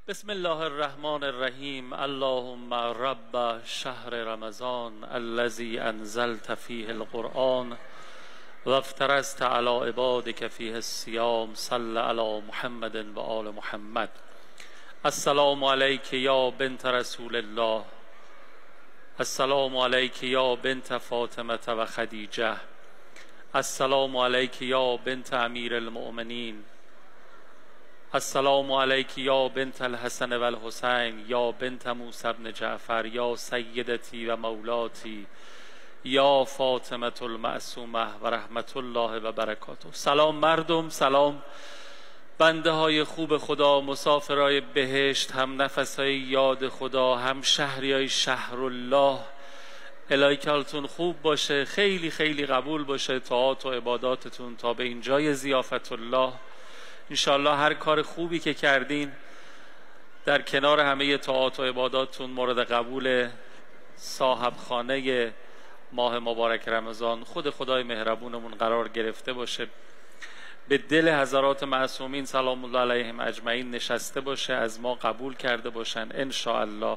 بسم الله الرحمن الرحیم. اللهم رب شهر رمضان الذي انزلت فيه القرآن وافترضت على عبادك فيه الصيام صل على محمد و آل محمد. السلام علیک یا بنت رسول الله، السلام علیک یا بنت فاطمه و خدیجه، السلام علیک یا بنت امیر المؤمنین، السلام علیک یا بنت الحسن و الحسین یا بنت موسی بن جعفر یا سیدتی و مولاتی یا فاطمه المعصومه و رحمت الله و برکاته. سلام مردم، سلام بنده های خوب خدا، مسافرای بهشت، هم نفسای یاد خدا، هم شهریای شهر الله. الهی که حالتون خوب باشه، خیلی خیلی قبول باشه طاعات و عباداتتون تا به اینجای ضیافت الله. انشالله هر کار خوبی که کردین در کنار همه طاعات و عباداتتون مورد قبول صاحب خانه ماه مبارک رمضان خود خدای مهربونمون قرار گرفته باشه، به دل حضرات معصومین سلام الله علیهم اجمعین نشسته باشه، از ما قبول کرده باشن انشاءالله.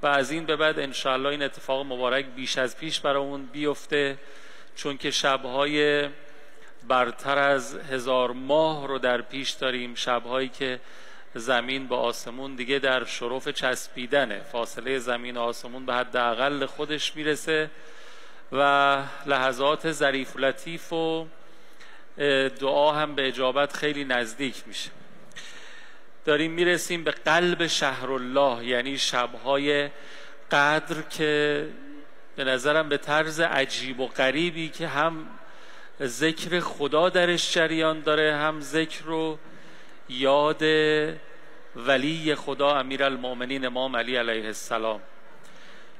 و از این به بعد انشاءالله این اتفاق مبارک بیش از پیش برامون بیفته، چون که شبهای برتر از 1000 ماه رو در پیش داریم، شبهایی که زمین با آسمون دیگه در شرف چسبیدنه، فاصله زمین و آسمون به حداقل خودش میرسه و لحظات ظریف و لطیف و دعا هم به اجابت خیلی نزدیک میشه. داریم میرسیم به قلب شهر الله، یعنی شبهای قدر که به نظرم به طرز عجیب و غریبی که هم ذکر خدا درش جریان داره، هم ذکر و یاد ولی خدا امیرالمؤمنین امام علی علیه السلام.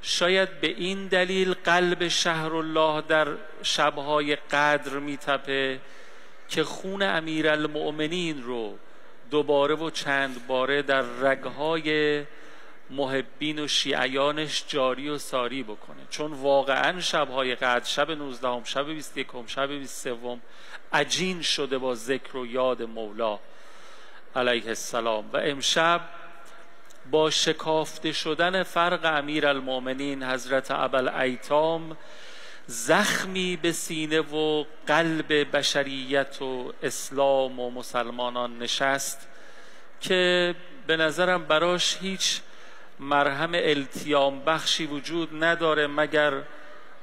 شاید به این دلیل قلب شهر الله در شبهای قدر میتپه که خون امیرالمؤمنین رو دوباره و چند باره در رگهای محبین و شیعیانش جاری و ساری بکنه، چون واقعا شبهای قدر، شب 19، شب 21، شب 23 عجین شده با ذکر و یاد مولا علیه السلام. و امشب با شکافته شدن فرق امیرالمؤمنین حضرت ابوالایتام زخمی به سینه و قلب بشریت و اسلام و مسلمانان نشست که به نظرم براش هیچ مرهم التیام بخشی وجود نداره مگر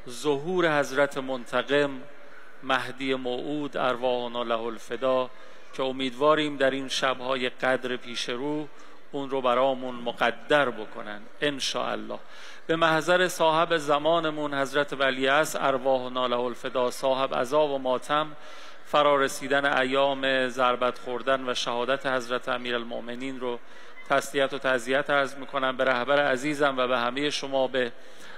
ظهور حضرت منتقم مهدی موعود ارواحنا له الفدا، که امیدواریم در این شبهای قدر پیش رو اون رو برامون مقدر بکنن انشاءالله. به محضر صاحب زمانمون حضرت ولیعصر ارواحنا له الفدا، صاحب عزا و ماتم، فرارسیدن ایام ضربت خوردن و شهادت حضرت امیرالمؤمنین رو تسلیت و تعزیت عرض میکنم به رهبر عزیزم و به همه شما، به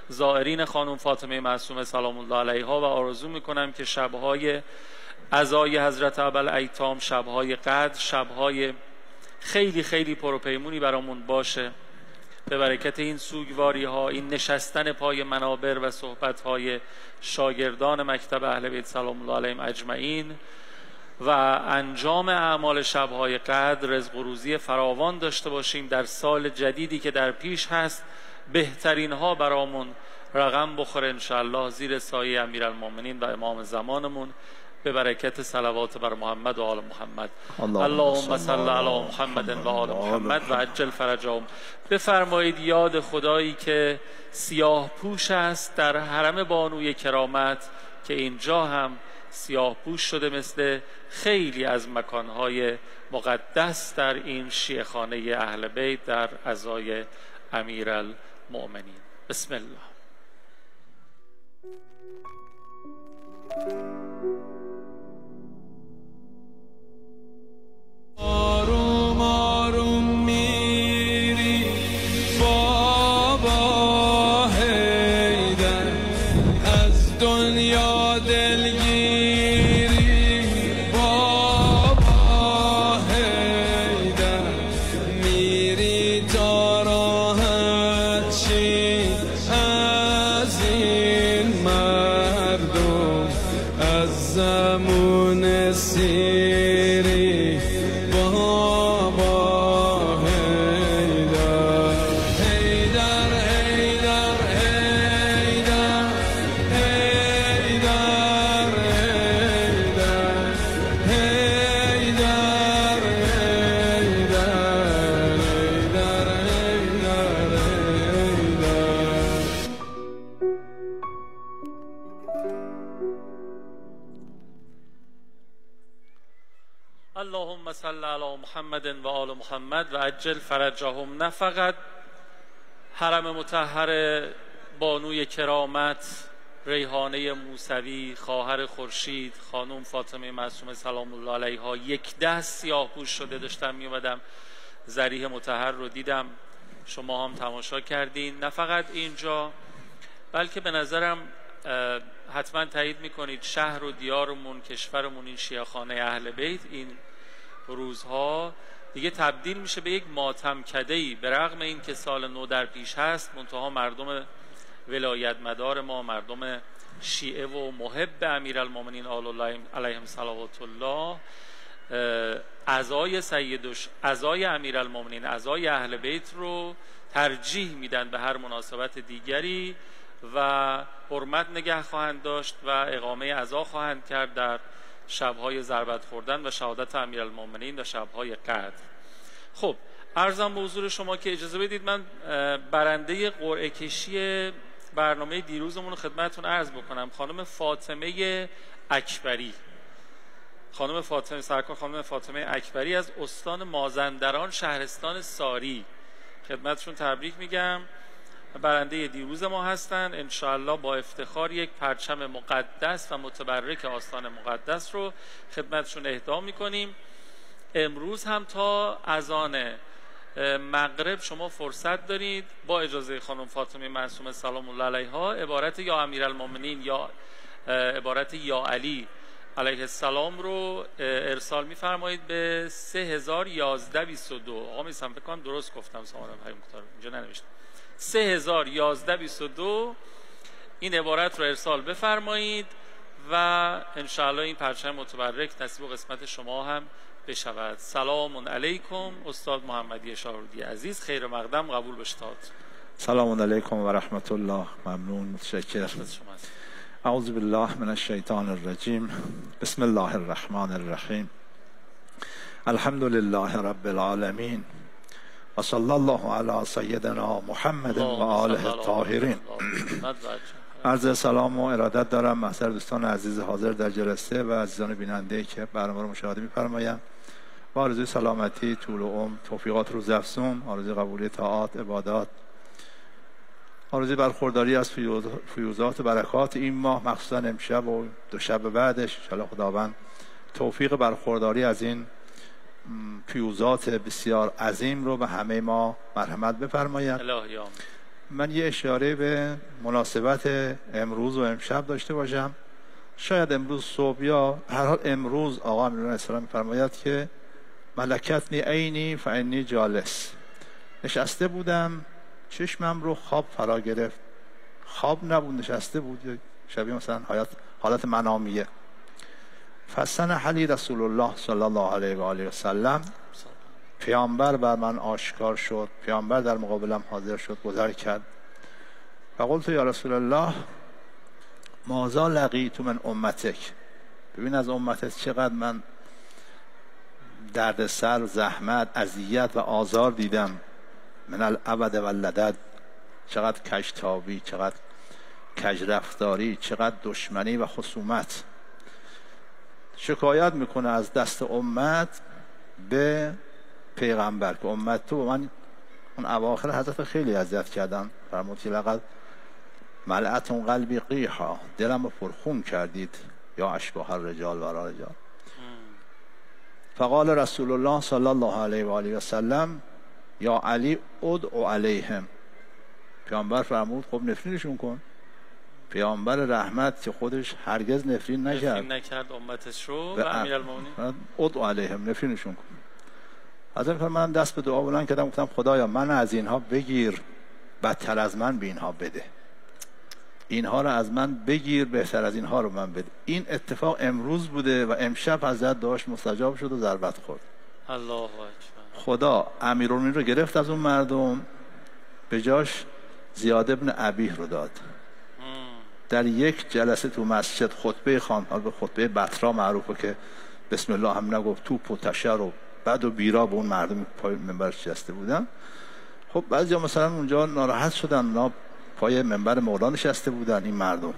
زائرین خانم فاطمه معصومه سلام الله علیها، و آرزو میکنم که شبهای عزای حضرت ابوالایتام، شبهای قدر، شبهای خیلی خیلی پروپیمونی برامون باشه، به برکت این سوگواری ها، این نشستن پای منابر و صحبت های شاگردان مکتب اهل بیت سلام الله علیهم اجمعین و انجام اعمال شبهای قدر، رزق و روزی فراوان داشته باشیم در سال جدیدی که در پیش هست. بهترین ها برامون رقم بخوره انشاءالله زیر سایه امیرالمؤمنین و امام زمانمون، به برکت صلوات بر محمد و آل محمد. اللهم صل علی محمد و آل محمد و عجل فرجهم. بفرمایید یاد خدایی که سیاه پوش است در حرم بانوی کرامت، که اینجا هم سیاه پوش شده مثل خیلی از مکانهای مقدس در این شیعه‌خانه اهل بیت در عزای امیرالمؤمنین. بسم الله. آروم آروم میری بابا حیدر، از دنیا دلگیری بابا حیدر، میری تا راحت شی از این مردم، از زمون سیری بابا حیدر. اللهم صل علی محمد و آل محمد و عجل فرجهم. نه فقط حرم مطهر بانوی کرامت ریحانه موسوی خواهر خورشید خانم فاطمه معصومه سلام الله علیها یک دست سیاه‌پوش شده، داشتم میومدم ضریح مطهر رو دیدم، شما هم تماشا کردین. نه فقط اینجا بلکه به نظرم حتما تایید میکنید شهر و دیارمون کشورمون این شیعه‌خانه اهل بیت این روزها دیگه تبدیل میشه به یک ماتمکده‌ای، به رغم این که سال نو در پیش هست، منتها مردم ولایت مدار ما، مردم شیعه و محب امیرالمومنین آل الله علیهم صلوات الله، اعضای امیرالمومنین، اعضای اهل بیت رو ترجیح میدن به هر مناسبت دیگری و حرمت نگه خواهند داشت و اقامه عزا خواهند کرد در شب‌های ضربت خوردن و شهادت امیرالمومنین و شب‌های قدر. خب عرضم به حضور شما که اجازه بدید من برنده قرعه کشی برنامه دیروزمون رو خدمتتون عرض بکنم. خانم فاطمه اکبری، سرکار خانم فاطمه اکبری از استان مازندران شهرستان ساری، خدمتشون تبریک میگم، برنده دیروز ما هستن. انشاءالله با افتخار یک پرچم مقدس و متبرک آستان مقدس رو خدمتشون اهدا میکنیم. امروز هم تا اذان مغرب شما فرصت دارید با اجازه خانم فاطمه معصومه سلام الله علیها عبارت یا امیرالمومنین یا عبارت یا علی علیه السلام رو ارسال میفرمایید به 301122. آقا میسم فکر کنم درست گفتم سامانه های مختار اینجا ننوشتم، 301122 این عبارت رو ارسال بفرمایید و انشاءالله این پرچم متبرک نصیب و قسمت شما هم بشود. سلام علیکم استاد محمدی شاهرودی عزیز، خیر مقدم قبول بشتاد. سلام علیکم و رحمت الله. ممنون، متشکر. اعوذ بالله من الشیطان الرجیم. بسم الله الرحمن الرحیم. الحمد لله رب العالمین و صلی الله علی سیدنا محمد و آله الطاهرین. عرض سلام و ارادت دارم محضر دوستان عزیز حاضر در جلسه و عزیزان بیننده که برنامه رو مشاهده می‌فرمایند. با آرزوی سلامتی، طول و عمر، توفیقات روزافزون، آرزوی قبولی طاعات، عبادات، آرزوی برخورداری از فیوزات و برکات این ماه، مخصوصا امشب و دو شب بعدش، ان شاءالله خداوند توفیق برخورداری از این فیوزات بسیار عظیم رو به همه ما مرحمت بفرماید. من یه اشاره به مناسبت امروز و امشب داشته باشم. شاید امروز صبح یا هر حال امروز آقا امیرالمومنین السلام می‌فرماید که ملکتنی عینی فانی جالس، نشسته بودم چشمم رو خواب فرا گرفت. خواب نبود، نشسته بود، شبیه مثلا حالت منامیه. فسن حلی رسول الله صلی الله علیه و آله و سلم، پیامبر بر من آشکار شد، پیامبر در مقابلم حاضر شد، گذر کرد. فقلت یا رسول الله ماذا لقیت من امتک، ببین از امتت چقدر من دردسر، زحمت، اذیت و آزار دیدم. من العبد و اللدد، چقدر کجتابی، چقدر کجرفتاری، چقدر دشمنی و خصومت. شکایت میکنه از دست امت به پیغمبر که امت تو من اون اواخر حضرت خیلی اذیت کردن. فرمود لقد ملعتون قلبی قیحا، دلم رو پرخون کردید یا اشباح الرجال و رجال. فقال رسول الله صلی الله علیه و آله و سلم یا علی ادعو علیهم. پیامبر فرمود خب نفرینشون کن. پیامبر رحمت که خودش هرگز نفرین نکرد امتش رو و امیرالمومنین ادعو علیهم، نفرینشون کن. حضرت من دست به دعا بلند کردم، گفتم خدایا من از اینها بگیر، بدتر از من به اینها بده، اینها رو از من بگیر، بهتر از اینها رو من بده. این اتفاق امروز بوده و امشب حضرت دعاش مستجاب شد و ضربت خورد. الله اکبر. خدا امیرالمومنین رو گرفت از اون مردم، به جاش زیاد ابن ابیه رو داد. در یک جلسه تو مسجد خطبه خواند، به خطبه بطرا معروفه که بسم الله هم نگفت، توپ و تشر و بد و بیرا به اون مردم پای منبر نشسته بودن. خب بعضیا مثلا اونجا ناراحت شدن، اونا پای منبر مولا نشسته بودن این مردم.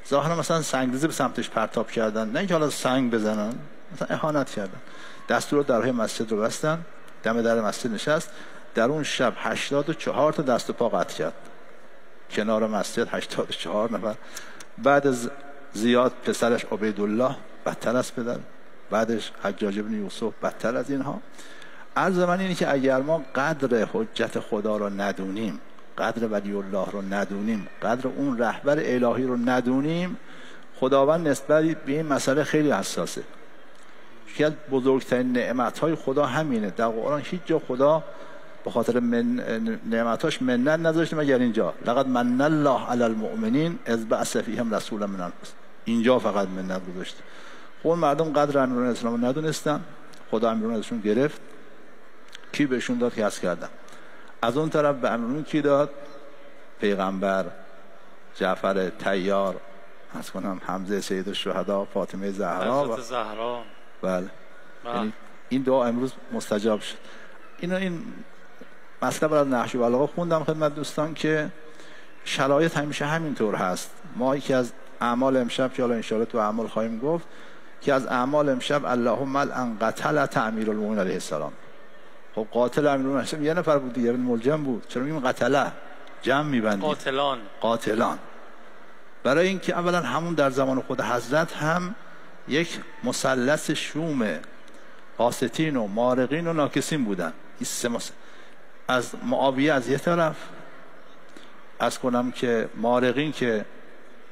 ظاهرا مثلا سنگریزه به سمتش پرتاب کردن، نه اینکه حالا سنگ بزنن، مثلا اهانت کردن. دستور درهای مسجد رو بستن، دم در مسجد نشست. در اون شب 84 تا دست و پا قطع کرد کنار مسجد، 84 نفر. بعد از زیاد پسرش عبیدالله بدتر از پدر، بعدش حجاج بن یوسف بدتر از اینها. عرض من اینه که اگر ما قدر حجت خدا رو ندونیم، قدر ولی الله رو ندونیم، قدر اون رهبر الهی رو ندونیم، خداوند نسبت به این مسئله خیلی حساسه. یکی از بزرگترین نعمت‌های خدا همینه. در قرآن هیچ جا خدا به خاطر نعمتاش منت نذاشته مگر اینجا: لقد من الله علی المؤمنین اذ بعث فیهم رسولا من انفسهم. اینجا فقط منت گذاشته. خب مردم قدر امیران اسلام ندونستن، خدا امیران ازشون گرفت. کی بهشون داد که حس کردن؟ از اون طرف به امیران کی داد؟ پیغمبر، جعفر طیار، از کنم حمزه سید الشهدا، فاطمه زهرا و زهرا. بله. یعنی این دعا امروز مستجاب شد. این مطلب از نهج البلاغه خوندم خدمت دوستان که شرایط همیشه همینطور هست. ما یکی از اعمال امشب که حالا ان شاءالله تو اعمال خواهیم گفت، که از اعمال امشب اللهم لعن قتلة امیرالمومنین علیه السلام. خب قاتل امیرالمومنین یه نفر بود دیگه، ابن ملجم بود. چرا میگیم قتله؟ جمع میبندیم. قاتلان. برای اینکه اولا همون در زمان خود حضرت هم یک مثلث شوم قاسطین و مارقین و ناکسین بودن. از معاویه از یه طرف، از کنم که مارقین که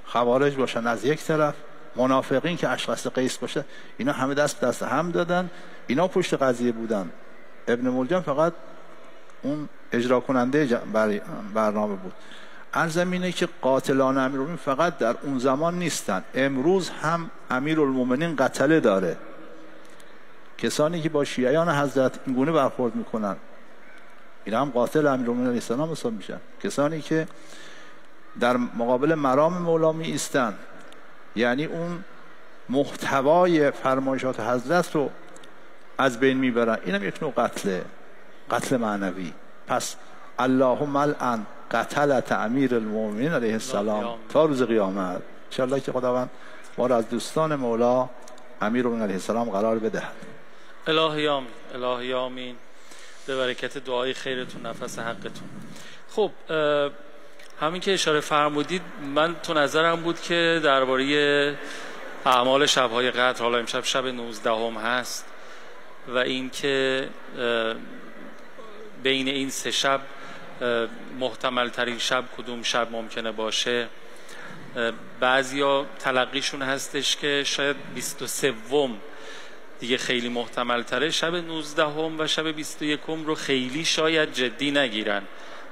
خوارج باشن از یک طرف، منافقین که اشخاص قیس باشه، اینا همه دست به دست هم دادن. اینا پشت قضیه بودن. ابن ملجم فقط اون اجرا کننده برنامه بود. عرضم اینه که قاتلان امیرالمومنین فقط در اون زمان نیستن، امروز هم امیرالمومنین قتله داره. کسانی که با شیعیان حضرت اینگونه برخورد میکنن، اینا هم قاتل امیرالمومنین علیه السلام حساب میشن. کسانی که در مقابل مرام مولا می ایستن، یعنی اون محتوای فرمایشات حضرت رو از بین میبرن، اینم یک نوع قتله، قتل معنوی. پس اللهم لعن قتلة امیرالمومنین علیه السلام تا روز قیامت. ان شاء الله که خداوند ما را از دوستان مولا امیرالمومنین علیه السلام قرار بدهد. الهی آمین، الهی آمین. به برکت دعای خیرتون، نفس حقتون. خب همین که اشاره فرمودید، من تو نظرم بود که درباره اعمال شب‌های قدر، حالا امشب شب 19 هست و اینکه بین این سه شب محتمل ترین شب کدوم شب ممکنه باشه. بعضیا تلقیشون هستش که شاید 23 دیگه خیلی محتمل تره، شب 19 و شب 21 رو خیلی شاید جدی نگیرن.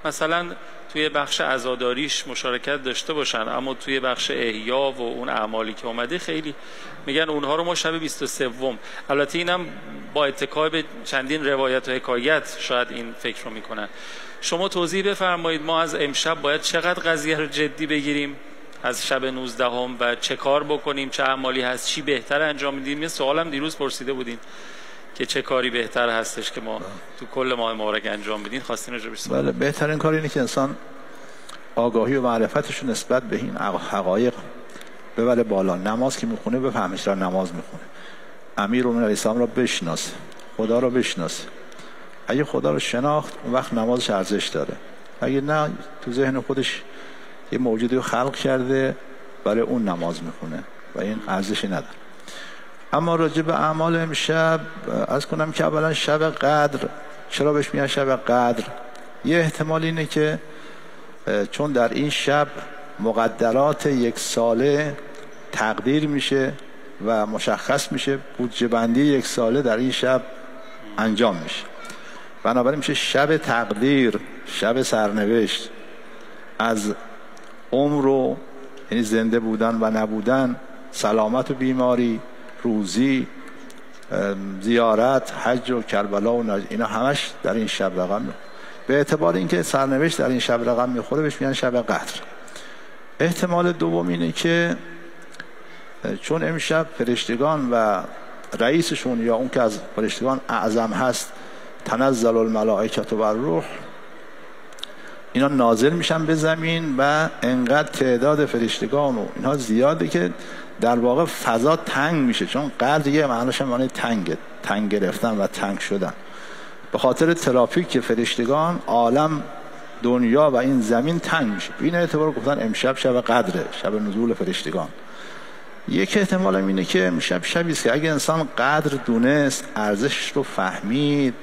مثلا توی بخش عزاداریش مشارکت داشته باشن، اما توی بخش احیا و اون اعمالی که اومده خیلی میگن اونها رو ما شب 23. البته اینم با اتکا به چندین روایت و حکایت شاید این فکر رو میکنن. شما توضیح بفرمایید ما از امشب باید چقدر قضیه رو جدی بگیریم از شب 19 و چه کار بکنیم، چه اعمالی هست، چی بهتر انجام میدیم؟ یه سوالم دیروز پرسیده بودین که چه کاری بهتر هستش که ما تو کل ماه مبارک انجام بدین، خواستین راجع بهش بله، بهترین کار اینه که انسان آگاهی و معرفتش نسبت به این حقایق ببره بالا. نماز که میخونه بفهمش را نماز میخونه، امیرالمومنین علیه السلام را بشناسه، خدا را بشناسه. اگه خدا رو شناخت اون وقت نمازش ارزش داره. اگه نه تو ذهن خودش یه موجودی رو خلق کرده برای اون نماز میخونه و این ارزشی نداره. اما راجع به اعمال امشب عرض کنم که اولا شب قدر، چرا بهش میگن شب قدر؟ یه احتمال اینه که چون در این شب مقدرات یک ساله تقدیر میشه و مشخص میشه، بودجه بندی یک ساله در این شب انجام میشه، بنابراین میشه شب تقدیر، شب سرنوشت از عمر و یعنی زنده بودن و نبودن، سلامت و بیماری، روزی، زیارت، حج و کربلا و اینا همش در این شب رقم میخوره. به اعتبار اینکه سرنوشت در این شب رقم میخوره بهش میگن شب قدر. احتمال دوم اینه که چون امشب فرشتگان و رئیسشون یا اون که از فرشتگان اعظم هست، تنزل الملائکه و الروح، اینا نازل میشن به زمین و انقدر تعداد فرشتگان و اینها زیاده که در واقع فضا تنگ میشه، چون قدر یه معناش هم معنی تنگ گرفتن و تنگ شدن. به خاطر ترافیک که فرشتگان، عالم، دنیا و این زمین تنگ میشه. به این اعتبار گفتن امشب شب قدره، شب نزول فرشتگان. یک احتمال هم اینه که امشب شبی است که اگه انسان قدر دونست، ارزشش رو فهمید،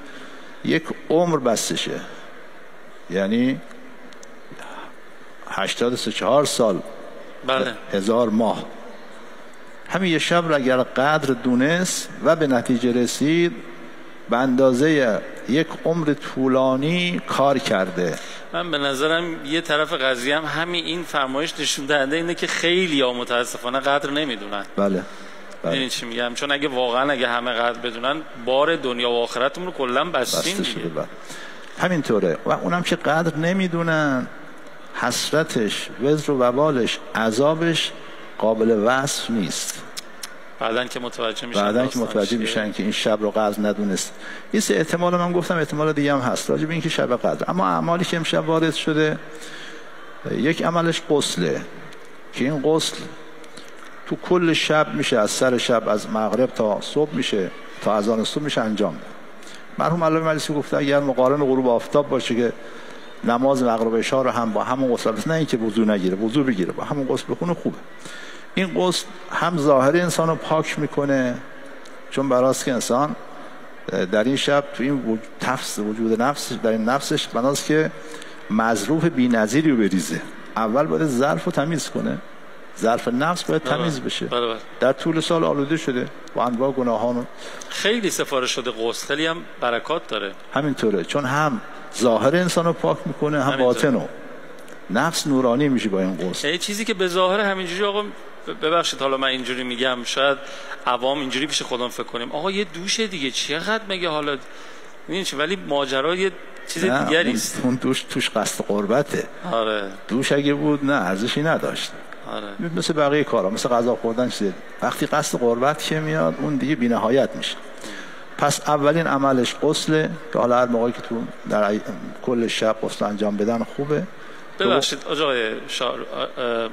یک عمر بسشه، یعنی 84 سال، بله، 1000 ماه. همین یه شب را اگر قدر دونست و به نتیجه رسید، به اندازه یک عمر طولانی کار کرده. من به نظرم یه طرف قضیه هم همین این فرمایش نشون دهنده اینه که خیلی ها متاسفانه قدر نمیدونن. بله. این چی میگم؟ چون اگه واقعا همه قدر بدونن، بار دنیا و آخرتمون رو کلا بستیم دیگه. همینطوره. و اونم که قدر نمیدونن، حسرتش، وزر و وبالش، عذابش قابل وصف نیست. بعدن که متوجه میشن که این شب رو قدر ندونست. این سه احتمال من گفتم، احتمال دیگه هم هست راجع به این که شب قدر. اما اعمالی که امشب وارد شده، یک عملش غسله که این غسل تو کل شب میشه، از سر شب، از مغرب تا صبح میشه، تا اذان صبح میشه انجام. مرحوم علامه مجلسی گفته اگر مقارن غروب آفتاب باشه که نماز مغرب و عشا رو هم با همون غسل، نه اینکه وضو نگیره، وضو بگیره، با همون غسل بخونه خوبه. این غسل هم ظاهر انسان رو پاک میکنه، چون براست که انسان در این شب تو این وجود نفس، در این نفسش بناست که مظروف بی‌نظیری رو بریزه. اول باید ظرف رو تمیز کنه، ظرف نفس باید تمیز بشه. در طول سال آلوده شده با انواع گناهان. خیلی سفارش شده غسل، خیلی هم برکات داره. همینطوره، چون هم ظاهر انسان رو پاک میکنه، هم باطن رو. نفس نورانی میشه با این غسل. یه چیزی که به ظاهر همینجوری، آقا ببخشید حالا من اینجوری میگم، شاید عوام اینجوری پیش خودم فکر کنیم آقا یه دوشه دیگه چقدر مگه حالا میدونی چی، ولی ماجرا یه چیز دیگری است. اون دوش توش قصد قربته. آره. دوش اگه بود نه ارزشی نداشت. آره. مثل بقیه کارا، مثل غذا خوردن چیزی. وقتی قصد قربت که میاد اون دیگه بی‌نهایت میشه. پس اولین عملش غسله که حالا هر موقعی که تو در کل شب غسل انجام بدن خوبه. ببخشید آقای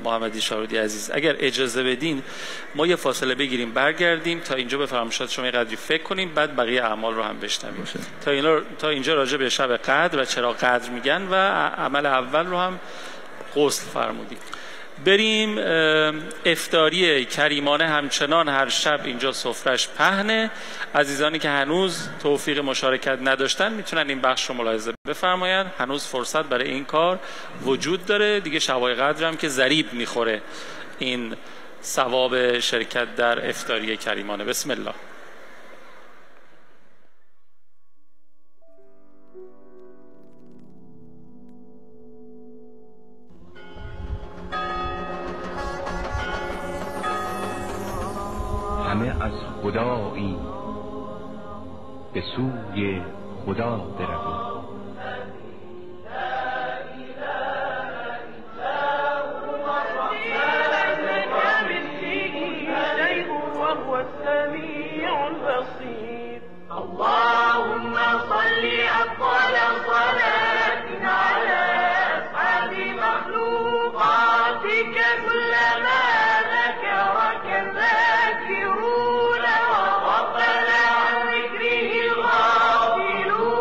محمدی شارودی عزیز، اگر اجازه بدین ما یه فاصله بگیریم، برگردیم تا اینجا بفرمایید، شما یه قدری فکر کنیم، بعد بقیه اعمال رو هم بشنویم. تا اینجا راجع به شب قدر و چرا قدر میگن و عمل اول رو هم غسل فرمودیم. بریم. افطاری کریمانه همچنان هر شب اینجا سفرش پهنه. عزیزانی که هنوز توفیق مشارکت نداشتن میتونن این بخش رو ملاحظه بفرمایند. هنوز فرصت برای این کار وجود داره. دیگه شبای قدر هم که ضریب میخوره این ثواب شرکت در افطاری کریمانه. بسم الله. همه از خدایی به سوی خدا برویم. اللهم صل أفضل صلاة على أسعد مخلوقاتك كلما ذكرك الذاكرون وغفل عن ذكره الغافلون.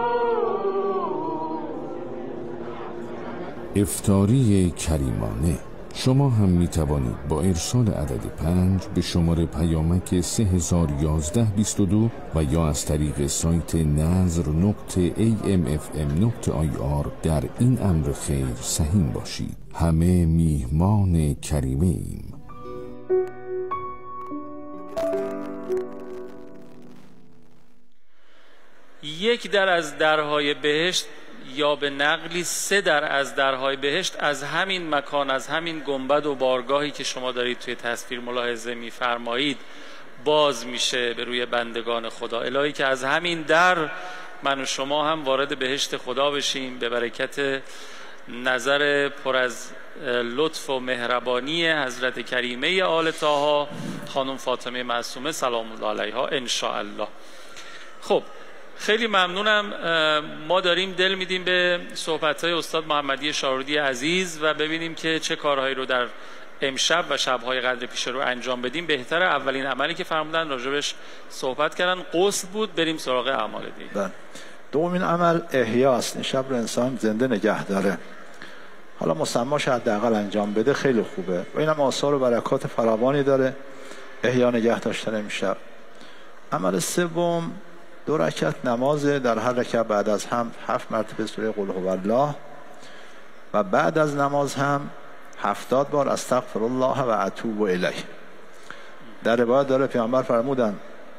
افطاری کریمانه. شما هم می توانید با ارسال عدد 5 به شماره پیامک 301122 و یا از طریق سایت nazr.amfm.ir در این امر خیر سهیم باشید. همه میهمان کریمه ایم. یک در از درهای بهشت یا به نقلی 3 در از درهای بهشت از همین مکان، از همین گنبد و بارگاهی که شما دارید توی تصویر ملاحظه می‌فرمایید باز میشه به روی بندگان خدا. الهی که از همین در من و شما هم وارد بهشت خدا بشیم به برکت نظر پر از لطف و مهربانی حضرت کریمه آل طاها خانم فاطمه معصومه سلام الله علیها ان شاء الله. خب خیلی ممنونم. ما داریم دل میدیم به صحبت‌های استاد محمدی شارودی عزیز و ببینیم که چه کارهایی رو در امشب و شب‌های قدر پیش رو انجام بدیم. بهتره اولین عملی که فرمودن راجبش صحبت کردن غسل بود، بریم سراغ اعمال دیگه. بله. دومین عمل احیاست. این شب رو انسان زنده نگه داره. حالا مسماش حداقل انجام بده خیلی خوبه و اینم آثار و برکات فراوانی داره. احیا نگه داشتن امشب. عمل سوم 2 رکعت نماز، در هر رکعت بعد از هم 7 مرتبه سوره قل هو الله و بعد از نماز هم 70 بار استغفر الله و اتوب الیه. در روایت داره پیامبر فرمودن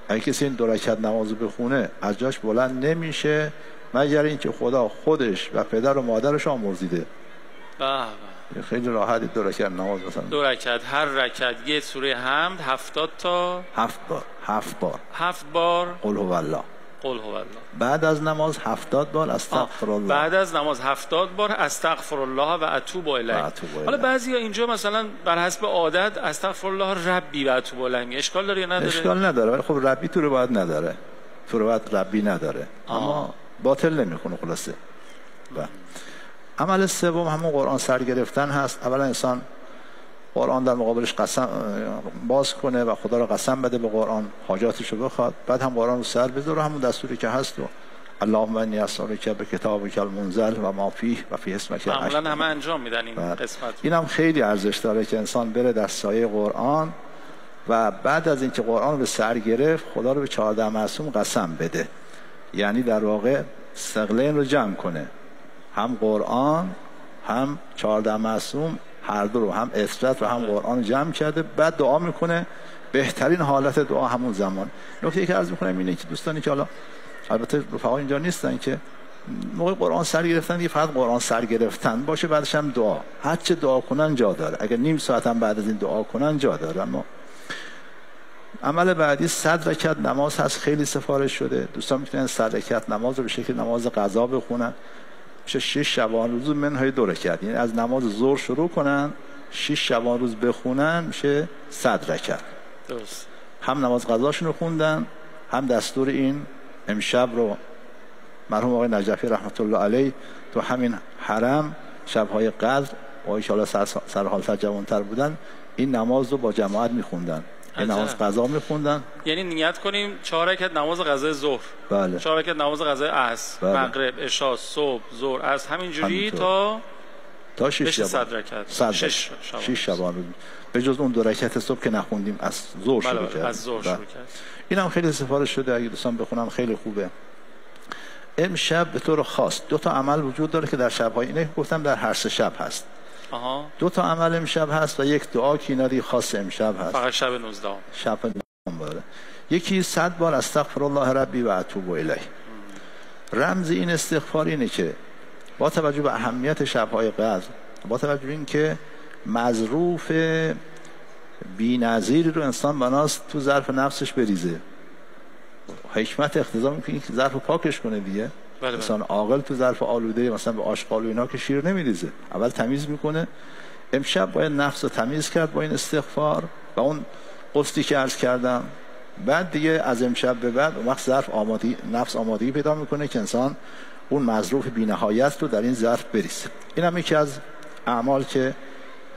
اگه کسی این 2 رکعت نماز بخونه از جاش بلند نمیشه مگر اینکه خدا خودش و پدر و مادرش آمرزیده. خیلی راحتی 2 رکعت نماز مثلا 2 رکعت، هر رکعت یه سوره حمد 70 تا 7 بار قل هو الله. بعد از نماز 70 بار استغفر الله. بعد از نماز 70 بار استغفر الله و اتوب الیه. حالا بعضیا اینجا مثلا بر حسب عادت استغفر الله ربی و اتوب الیه، اشکال داره یا نداره؟ اشکال نداره، ولی خب ربی تو روایت نداره. تو روایت ربی نداره. اما باطل نمیکنه خلاصه. عمل سوم همون قرآن سر گرفتن هست. اولا انسان قرآن در مقابلش قسم باز کنه و خدا را قسم بده به قرآن، حاجاتش رو بخواد. بعد هم قرآن رو سر بذاره، همون دستوری که هست و اللهم انی اسالک بکتابک المنزل و ما فیه و فی اسمک. معمولا همه انجام میدن این قسمت. اینم خیلی ارزش داره که انسان بره در سایه قرآن و بعد از اینکه قرآن رو به سر گرفت خدا رو به 14 معصوم قسم بده. یعنی در واقع ثقلین رو جمع کنه، هم قرآن هم 14 معصوم، هر دو رو هم اثبات و هم قرآن جمع کرده. بعد دعا میکنه. بهترین حالت دعا همون زمان. نکته که عرض میکنم اینه که دوستانی که حالا البته رفقا اینجا نیستن که موقع قرآن سر گرفتن دیگه فقط قرآن سر گرفتن باشه، بعدش هم دعا، هر چه دعا کنن جا داره. اگر نیم ساعت هم بعد از این دعا کنن جا داره. اما عمل بعدی 100 رکعت نماز هست، خیلی سفارش شده. دوستان میتونن 100 رکعت نماز رو به شکل نماز قضا بخونن. 6 شبان روز منهای 2 رکعت، یعنی از نماز ظهر شروع کنن 6 شبان روز بخونن میشه 100 رکعت. درست. هم نماز قضاشون رو خوندن، هم دستور این امشب رو مرحوم آقای نجفی رحمت الله علیه تو همین حرم شب‌های قدر و ان شاءالله سرحال‌تر جوان‌تر بودن این نماز رو با جماعت می‌خوندن. این نماز قضا می‌خوندن. یعنی نیت کنیم 4 رکعت نماز قضا ظهر، بله، 4 رکعت نماز قضا عصر، بله، مغرب، عشاء، صبح، ظهر، عصر، همینجوری تا 6 رکعت 6 شبان روز، به جز اون 2 رکعت صبح که نخوندیم از ظهر شروع کردیم. از ظهر شروع کردیم. اینم خیلی سفارش شده، اگه دوستان بخونن خیلی خوبه. امشب به طور خاص 2 تا عمل وجود داره که در شب‌های اینه گفتم در هر 3 شب هست. 2 تا عمل امشب هست و یک دعا که اینا دی خاص امشب هست. فقط شب 19 شب 19 یکی 100 بار استغفر الله ربی و اتوب الیه. رمز این استغفار اینه که با توجه به اهمیت شب‌های قدر، با توجه به این که مظروف بی‌نظیری رو انسان بناست تو ظرف نفسش بریزه، حکمت اقتضا میکنه که ظرف پاکش کنه دیگه. مثلا عاقل تو ظرف آلوده مثلا به آشغال و اینا که شیر نمیریزه، اول تمیز میکنه. امشب باید نفس رو تمیز کرد با این استغفار و اون قصدی که عرض کردم. بعد دیگه از امشب به بعد اون وقت ظرف آمادگی، نفس آمادگی پیدا میکنه که انسان اون مظروف بی‌نهایت رو در این ظرف بریزه. این هم یکی از اعمال که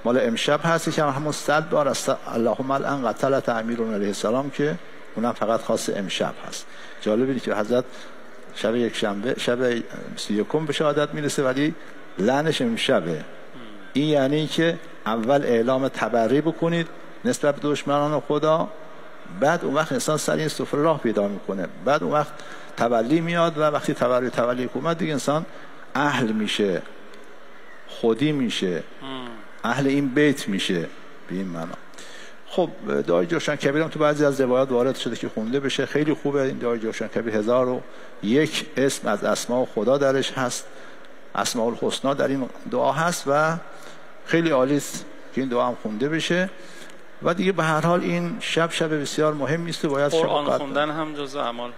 مال امشب هست که همون 100 بار است اللهم الان قتلت امیرون علیه السلام که اونم فقط خاص امشب هست. جالبه که حضرت شب یک شنبه شب 21 به شهادت میرسه ولی لعنش امشبه. این یعنی که اول اعلام تبری بکنید نسبت به دشمنان خدا، بعد اون وقت انسان سر این سفره راه پیدا میکنه، بعد اون وقت تولی میاد و وقتی تولی اومد دیگه انسان اهل میشه، خودی میشه، اهل این بیت میشه به این معنا. خب دعای جوشن کبیر هم تو بعضی از روایات وارد شده که خونده بشه، خیلی خوبه. این دعای جوشن کبیر 1001 اسم از اسماء خدا درش هست، اسماء الحسنا در این دعا هست و خیلی عالی است که این دعا هم خونده بشه. و دیگه به هر حال این شب بسیار مهمی است و باید قرآن خوندن هم جزء اعمال،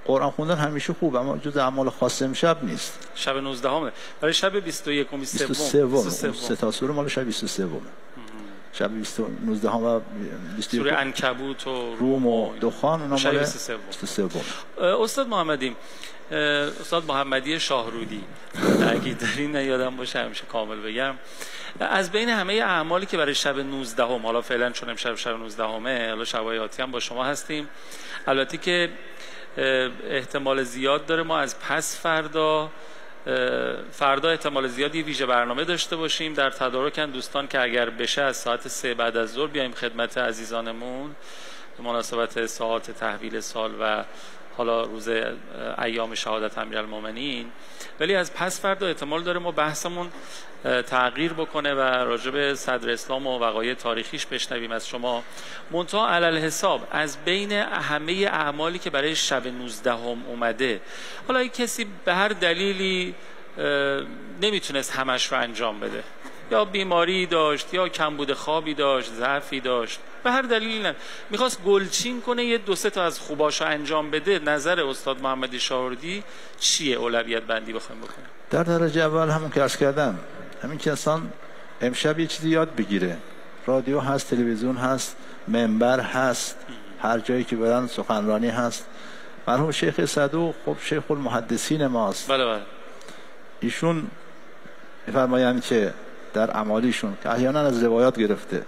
قرآن خوندن همیشه خوب اما جزء اعمال خاص امشب نیست. شب 19 ولی شب 21 و 23 سه تا سوره مال شب 23 شب 19 و 21 سوره عنکبوت و روم و دخان، اونا مال 23. 23. استاد محمدی، استاد محمدی شاهرودی، اگه دارین یادم باشه همیشه کامل بگم، از بین همه اعمالی که برای شب 19، حالا فعلا چون امشب شب 19، حالا شبای آتی هم با شما هستیم، البته که احتمال زیاد داره ما از پس فردا احتمال زیادی ویژه برنامه داشته باشیم در تدارکن دوستان که اگر بشه از ساعت 3 بعد از ظهر بیایم خدمت عزیزانمون به مناسبت ساعات تحویل سال و حالا روز ایام شهادت امیرالمومنین. ولی از پس فردا احتمال داره ما بحثمون تغییر بکنه و راجع به صدر اسلام و وقایع تاریخیش بشنویم از شما. منتها علل حساب از بین همه اعمالی که برای شب 19 اومده، حالا یک کسی به هر دلیلی نمیتونست همش رو انجام بده، یا بیماری داشت یا کمبود خوابی داشت، ضعفی داشت، به هر دلیلی میخواست گلچین کنه یه 2-3 تا از خوباشو انجام بده، نظر استاد محمدی شاهرودی چیه اولویت بندی بخوایم بکنیم؟ در درجه اول همون که عرض کردم، همین که انسان امشب یه چیزی یاد بگیره، رادیو هست، تلویزیون هست، منبر هست، هر جایی که برن سخنرانی هست. مرحوم شیخ صدوق خب شیخ المحدثین ماست. بله. ایشون می‌فرمایند که در اعمالیشون که احیانا از روایات گرفته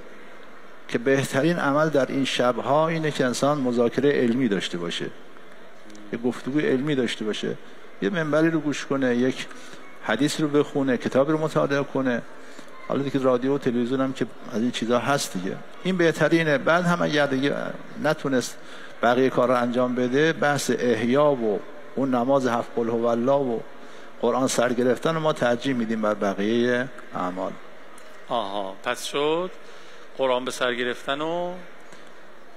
که بهترین عمل در این شب‌ها اینه که انسان مذاکره علمی داشته باشه، یه گفتگوی علمی داشته باشه، یه منبری رو گوش کنه، یک حدیث رو بخونه، کتاب رو مطالعه کنه. حالا دیگه رادیو و تلویزیون هم که از این چیزا هست دیگه، این بهترینه. بعد هم اگر دیگه نتونست بقیه کار رو انجام بده، بحث احیا و اون نماز 7 قل هو الله و قرآن سر گرفتن رو ما ترجیح میدیم بر بقیه اعمال. پس شد قرآن به سر گرفتن و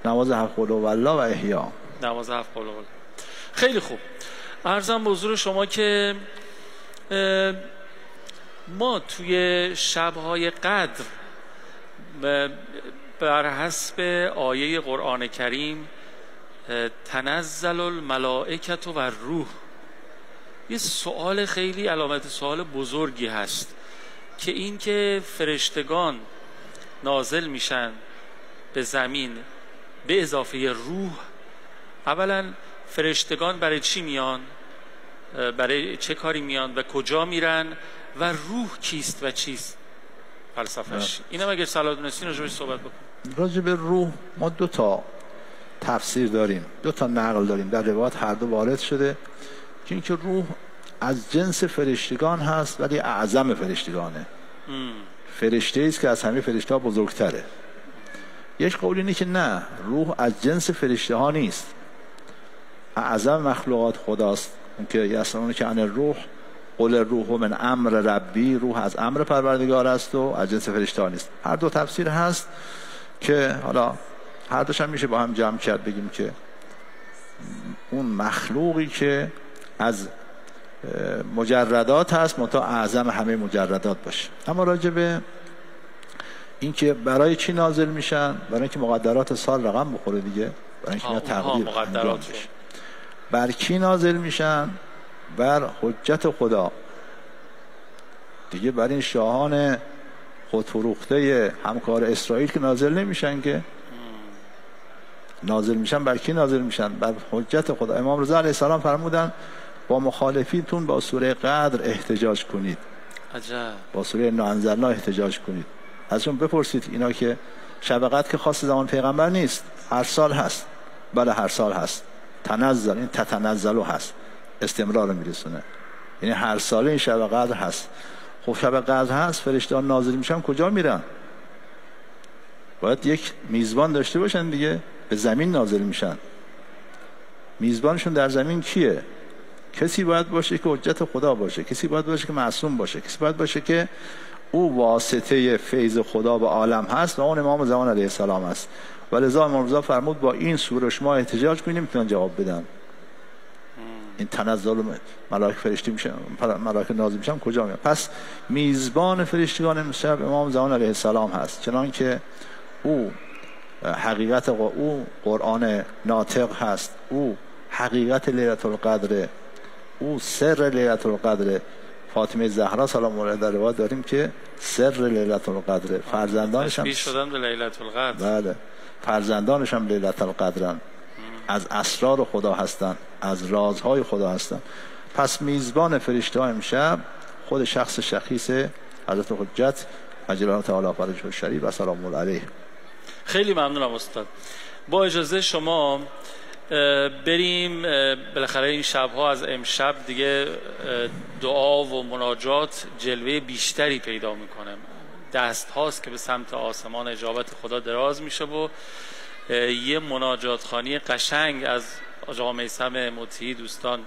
نماز 7 قل هو الله و احیا. نماز 7 قل هو الله. خیلی خوب. عرضم به حضور شما که ما توی شب‌های قدر بر حسب آیه قرآن کریم تنزل الملائکه و روح، یه سوال خیلی علامت سوال بزرگی هست که این که فرشتگان نازل میشن به زمین به اضافه روح. اولا فرشتگان برای چی میان؟ برای چه کاری میان و کجا میرن؟ و روح کیست و چیست فلسفهش؟ اینم اگر صلاح دونستین راجبش صحبت بکن. راجب روح ما 2 تا تفسیر داریم، 2 تا نقل داریم، در روایات هر دو وارد شده که اینکه روح از جنس فرشتگان هست ولی اعظم فرشتگانه. فرشته است که از همه فرشته ها بزرگتره. یک قول اینه که نه، روح از جنس فرشته ها نیست، اعظم مخلوقات خداست. اون که یسرونه که ان الروح قل الروح من امر ربی، روح از امر پروردگار است و از جنس فرشته ها نیست. هر دو تفسیر هست که حالا هر دوش هم میشه با هم جمع کرد، بگیم که اون مخلوقی که از مجردات هست منتها اعظم همه مجردات باشه. اما راجع به این که برای چی نازل میشن، برای اینکه مقدرات سال رقم بخوره دیگه، برای اینکه اینا تقدیر انجام بشه. بر کی نازل میشن؟ بر حجت خدا دیگه. بر این شاهان خودفروخته همکار اسرائیل که نازل نمیشن، که نازل میشن بر کی نازل میشن؟ بر حجت خدا. امام رضا علیه السلام فرمودن با مخالفینتون با سوره قدر احتجاج کنید. عجب. با سوره انا انزلنا احتجاج کنید. ازشون بپرسید اینا که شب قدر که خاص زمان پیغمبر نیست، هر سال هست. بله هر سال هست. تنزل، این تتنزلو هست، استمرار رو میرسونه، یعنی هر ساله این شب قدر هست. خب شب قدر هست، فرشته‌ها نازل میشن کجا میرن؟ باید یک میزبان داشته باشن دیگه. به زمین نازل میشن. میزبانشون در زمین کیه؟ کسی باید باشه که حجت خدا باشه، کسی باید باشه که معصوم باشه، کسی باید باشه که او واسطه فیض خدا به عالم هست و اون امام زمان علیه السلام است. ولذا امام رضا فرمود با این سوره شما احتجاج کنید، میتونن جواب بدن. این تنزل ملائکه فرشته میشن، ملائکه نازل میشن کجا میان؟ پس میزبان فرشتگان امشب امام زمان علیه السلام هست، چنان که او حقیقت او قرآن ناطق هست، او حقیقت لیلة القدر، او سر لیلة القدر، فاطمه زهرا سلام الله علیها در روایت داریم که سر لیلت القدر، فرزندانش هم تشبیه شدن به لیلت القدر. بله، فرزندانش هم لیلت القدرن، از اسرار خدا هستن، از رازهای خدا هستن. پس میزبان فرشته ها امشب خود شخص شخیص حضرت حجت عجل الله تعالی فرجه الشریف و سلام الله علیه. خیلی ممنونم استاد. با اجازه شما بریم، بالاخره این شبها از امشب دیگه دعا و مناجات جلوه بیشتری پیدا میکنه، دست هاست که به سمت آسمان اجابت خدا دراز میشه و یه مناجات خانی قشنگ از آقا میثم مطیعی دوستان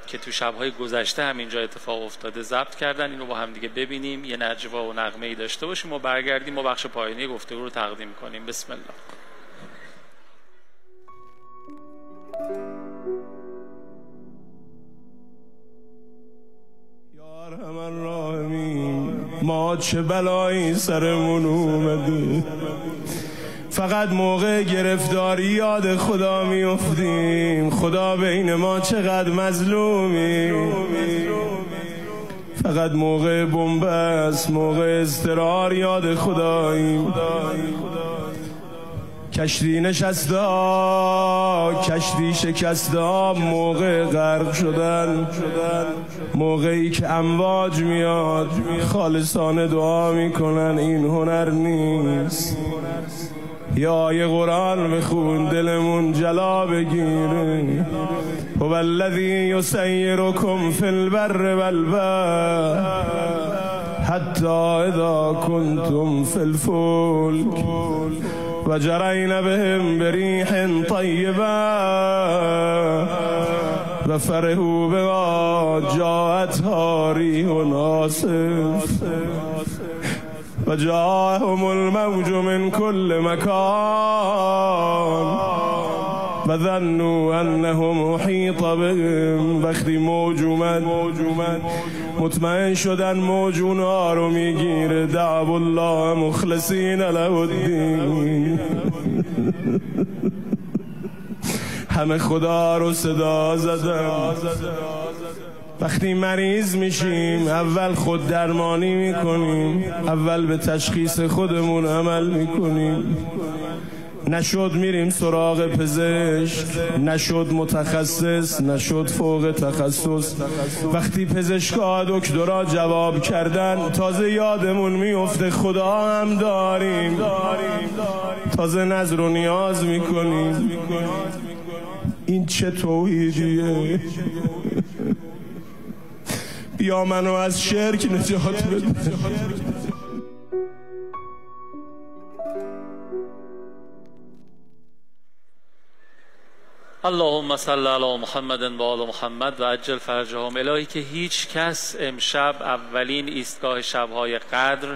که تو شبهای گذشته همینجا اتفاق افتاده ضبط کردن، اینو با هم دیگه ببینیم، یه نجوا و نغمه‌ای داشته باشیم و برگردیم و بخش پایانی گفتگو رو تقدیم کنیم. بسم الله. یا ارحم الراحمین، ما چه بلایی سرمون اومده، فقط موقع گرفتاری یاد خدا میافتیم. خدا بین ما چقدر مظلومی، فقط موقع بنبست، موقع اضطرار یاد خداییم. کشتی نشسته، کشتی شکسته، موقع غرق شدن، موقعی که امواج میاد خالصانه دعا میکنن. این هنر نیست. یا یه قرآن بخون دلمون جلا بگیره. هو الذی یسیرکم فی البر والبحر حتی اذا کنتم فی الفلک و جرین بهم بریح طیبه و فرحوا بما جاءتها ریح عاصف و جاءهم الموج من كل مكان و ظنوا انهم احیط بهم. وقتی موج اومد مطمئن شدن موج اونها رو میگیره. دعوا الله مخلصین له الدین. همه خدا رو صدا زدن. وقتی مریض میشیم اول خود درمانی میکنیم، اول به تشخیص خودمون عمل میکنیم. نشد میریم سراغ پزشک، نشد متخصص، نشد فوق تخصص. وقتی پزشکا دکترا جواب کردن تازه یادمون میفته خدا هم داریم، تازه نظر و نیاز میکنیم. این چه توحیدیه؟ بیا منو از شرک نجات بده. اللهم صل علی محمد و آل محمد و عجل فرجهم. الهی که هیچ کس امشب اولین ایستگاه شبهای قدر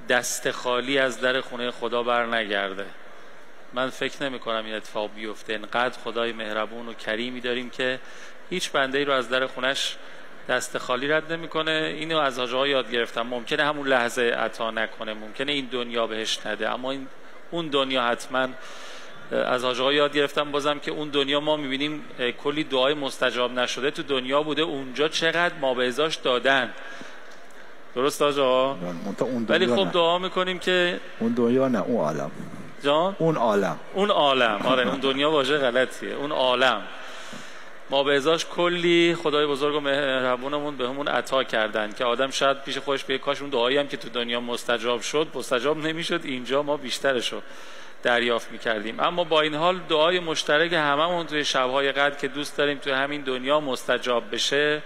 دست خالی از در خونه خدا بر نگرده. من فکر نمی کنم این اتفاق بیفته. اینقدر خدای مهربون و کریمی داریم که هیچ بنده‌ای رو از در خونش دست خالی رد نمیکنه. اینو از حاجی‌ها یاد گرفتم. ممکنه همون لحظه عطا نکنه، ممکنه این دنیا بهش نده، اما اون دنیا حتما از حاجی‌ها یاد گرفتم بازم که اون دنیا ما میبینیم کلی دعای مستجاب نشده تو دنیا بوده، اونجا چقدر ما به ازاش دادن. درست حاجی‌ها؟ ولی خب دعا میکنیم که اون دنیا نه، اون عالم. جان؟ اون عالم. آره اون دنیا واژه غلطیه. اون عالم ما به ازاش کلی خدای بزرگ و مهربونمون به همون عطا کردن که آدم شاید پیش خودش بگه کاش اون دعایی هم که تو دنیا مستجاب نمیشد، اینجا ما بیشترشو دریافت میکردیم. اما با این حال دعای مشترک هممون توی شبهای قدر که دوست داریم توی همین دنیا مستجاب بشه،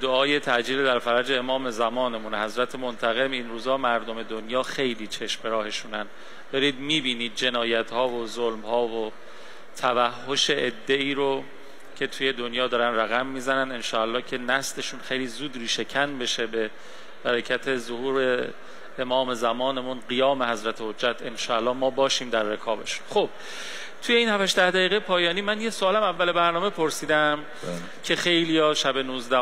دعای تعجیل در فرج امام زمانمون حضرت منتقم. این روزا مردم دنیا خیلی چشم به راهشونن. دارید میبینید جنایت ها و ظلم ها و توحش عده‌ای رو که توی دنیا دارن رقم میزنن. انشاءالله که نسلشون خیلی زود ریشه‌کن بشه به برکت ظهور امام زمانمون، قیام حضرت حجت. انشاءالله ما باشیم در رکابشون. خب توی این 7-8 دقیقه پایانی من یه سوالم اول برنامه پرسیدم که خیلی ها شب 19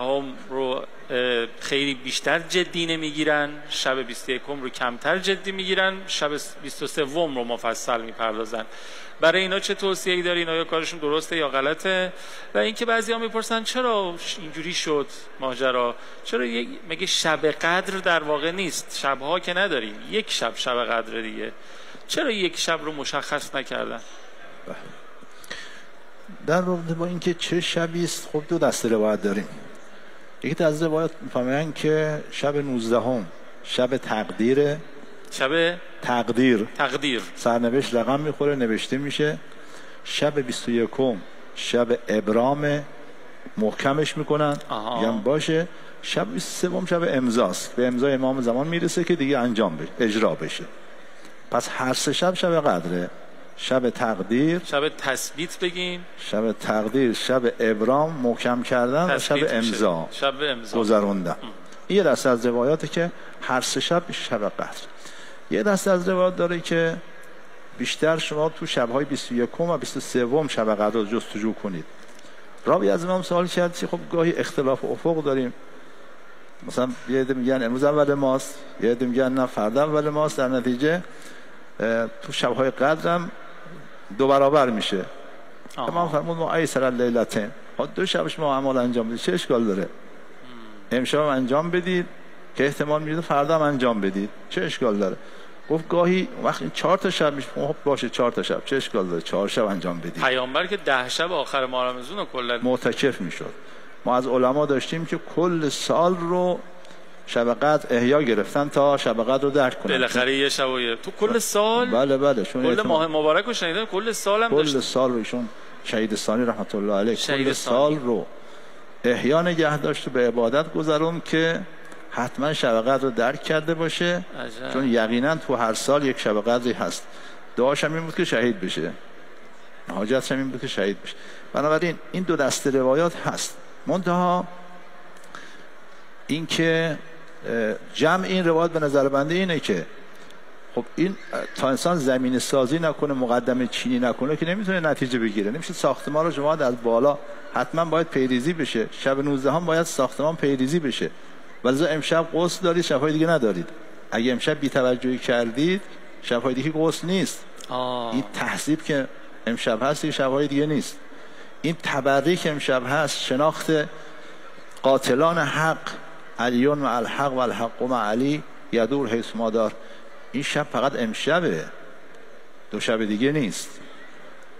رو خیلی بیشتر جدی نمیگیرن، شب 21 رو کمتر جدی میگیرن، شب 23 رو مفصل میپردازن. برای اینا چه توصیه‌ای داری؟ اینا یا کارشون درسته یا غلطه؟ و اینکه بعضیا میپرسن چرا اینجوری شد ماجرا، چرا مگه شب قدر در واقع نیست؟ شبها که نداریم، یک شب قدر دیگه، چرا یک شب رو مشخص نکردن؟ در رابطه با اینکه چه شبی است، خب دو دسته روایت داریم. یکی از روایات میفهمن که شب 19 شب تقدیره، شب تقدیر سرنوشت رقم میخوره، نوشته میشه. شب 21 شب ابرام، محکمش میکنن میگن باشه. شب 23 شب امضاست، به امضای امام زمان میرسه که دیگه انجام بشه، اجرا بشه. پس هر سه شب قدره. شب تقدیر، شب تثبیت بگیم، شب تقدیر، شب ابرام محکم کردن و شب امضا گذروندن. این دسته از روایاته که هر سه شب قدر. یه دسته از روایات داره که بیشتر شما تو شب‌های 21 و 23 شب قدر رو جستجو کنید. راوی از امام سوال کرد که خب گاهی اختلاف افق داریم، مثلا یه عده میگن امروز اول ماست، یه عده میگن نه فردا اول ماست، در نتیجه تو شب‌های قدر هم 2 برابر میشه. امام فرمود ما ایسر اللیلتین، دو شبش ما اعمال انجام بدید، چه اشکال داره؟ امشب انجام بدید که احتمال میده فردا هم انجام بدید، چه اشکال داره؟ گفت گاهی وقتی 4 تا شب میشه، خب باشه 4 تا شب، چه اشکال داره 4 شب انجام بدید. پیامبر که 10 شب آخر ماه رمضان رو کلا معتکف میشد. ما از علما داشتیم که کل سال رو شب قدر احیا گرفتن تا شب قدر رو درک کنن. بالاخره یه شب تو کل سال. بله کل ماه مبارک رو شنیدن، کل سال هم داشت. کل سال رو ایشون شهید ثانی رحمت الله علیه کل سال رو احیا نگه داشت و به عبادت گذرون که حتما شب قدر رو درک کرده باشه. عجب. چون یقینا تو هر سال یک شب قدری هست. دعاش هم این بود که شهید بشه، حاجتش هم این بود که شهید بشه. بنابراین این دو دسته روایات هست. منتها این که جمع این روایات به نظر بنده اینه که خب این تا انسان زمین سازی نکنه، مقدمه چینی نکنه که نمیتونه نتیجه بگیره. نمیشه ساختمان رو شما از بالا، حتما باید پیریزی بشه. شب 19 هم باید ساختمان پیریزی بشه. ولی امشب غسل دارید، شب‌های دیگه ندارید. اگه امشب بی‌توجهی کردید، شب‌های دیگه غسل نیست. این تحذیب که امشب هست، شب‌های دیگه نیست. این تبری که امشب هست، شناخت قاتلان حق، علیون مع الحق و الحق مع علی یدور حیث ما دار. این شب فقط امشبه، 2 شب دیگه نیست.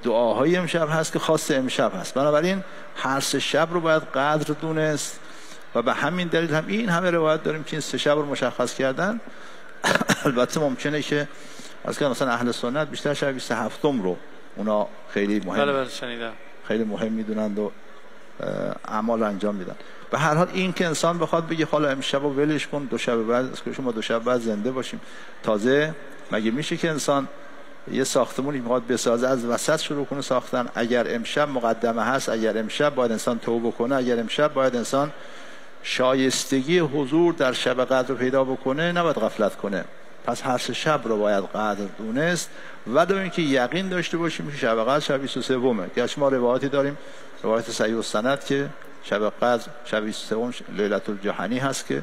دعاهای امشب هست که خاص امشب هست. بنابراین هر 3 شب رو باید قدر دونست و به همین دلیل هم این همه روایت داریم که این 3 شب رو مشخص کردن. البته ممکنه که از که مثلا اهل سنت بیشتر شب 27 رو اونا خیلی مهم، بله شنیدم، خیلی مهم میدونند و اعمال انجام میدن. به هر حال این که انسان بخواد بگه حالا امشب رو ولش کن، 2 شب بعد از که شما 2 شب بعد زنده باشیم. تازه مگه میشه که انسان یه ساختمونی میخواد بسازه از وسط شروع کنه ساختن؟ اگر امشب مقدمه هست، اگر امشب باید انسان توبه کنه، اگر امشب باید انسان شایستگی حضور در شب قدر رو پیدا بکنه، نباید غفلت کنه. پس هر 3 شب رو باید قدر دونست و دو اینکه یقین داشته باشیم که شب قدر شب 23 که ما روایتی داریم، روایت صحیح السند که شب قدر شب 23 لیلة الجحنی هست که